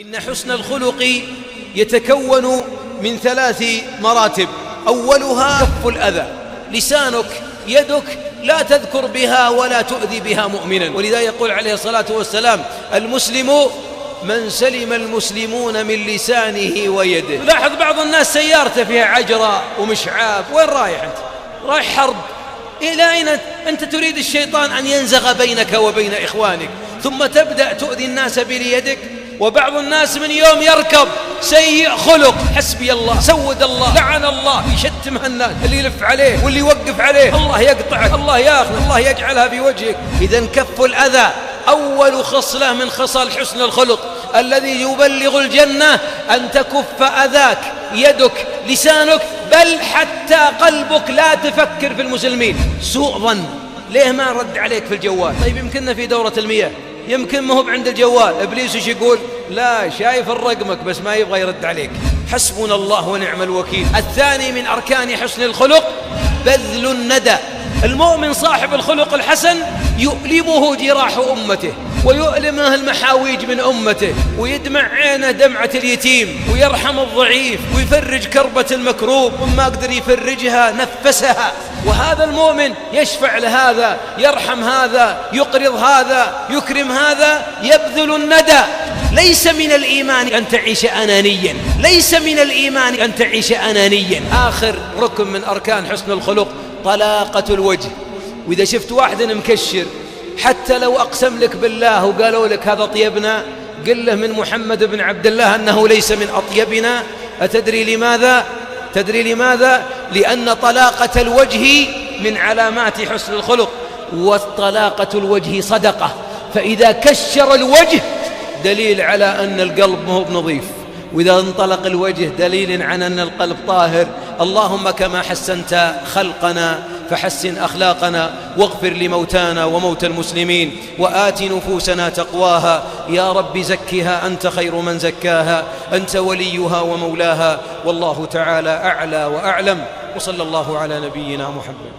إن حسن الخلق يتكون من 3 مراتب. أولها كف الأذى، لسانك يدك لا تذكر بها ولا تؤذي بها مؤمنا، ولذا يقول عليه الصلاة والسلام: المسلم من سلم المسلمون من لسانه ويده. لاحظ بعض الناس سيارته فيها عجرة ومشعاب، وين رايح أنت؟ رايح حرب. إلى أين أنت تريد الشيطان أن ينزغ بينك وبين إخوانك، ثم تبدأ تؤذي الناس بيدك. وبعض الناس من يوم يركب سيء خلق، حسبي الله، سود الله، لعن الله، يشتم الناس، اللي يلف عليه واللي يوقف عليه، الله يقطعك، الله ياخذ، الله يجعلها في وجهك. إذن كف الأذى أول خصلة من خصال حسن الخلق الذي يبلغ الجنة، أن تكف أذاك، يدك، لسانك، بل حتى قلبك لا تفكر في المسلمين. سوء ظن، ليه ما رد عليك في الجوال؟ طيب يمكننا في دورة المياه، يمكن ما هو عند الجوال، إبليس ايش يقول؟ لا، شايف الرقمك بس ما يبغى يرد عليك. حسبنا الله ونعم الوكيل. الثاني من أركان حسن الخلق بذل الندى. المؤمن صاحب الخلق الحسن يؤلمه جراح أمته، ويؤلمه المحاويج من أمته، ويدمع عينه دمعة اليتيم، ويرحم الضعيف، ويفرج كربة المكروب، وما قدر يفرجها نفسها. وهذا المؤمن يشفع لهذا، يرحم هذا، يقرض هذا، يكرم هذا، يبذل الندى. ليس من الإيمان أن تعيش أنانيا، ليس من الإيمان أن تعيش أنانيا. آخر ركن من أركان حسن الخلق طلاقة الوجه. وإذا شفت واحد مكشر، حتى لو أقسم لك بالله وقالوا لك هذا طيبنا، قل له من محمد بن عبد الله أنه ليس من أطيبنا. أتدري لماذا؟ تدري لماذا؟ لأن طلاقة الوجه من علامات حسن الخلق، وطلاقة الوجه صدقة. فإذا كشر الوجه دليل على أن القلب ما هو بنظيف، وإذا انطلق الوجه دليل عن أن القلب طاهر. اللهم كما حسنت خلقنا فحسن أخلاقنا، واغفر لموتانا وموتى المسلمين، وآت نفوسنا تقواها. يا رب زكها، أنت خير من زكاها، أنت وليها ومولاها. والله تعالى أعلى وأعلم، وصلى الله على نبينا محمد.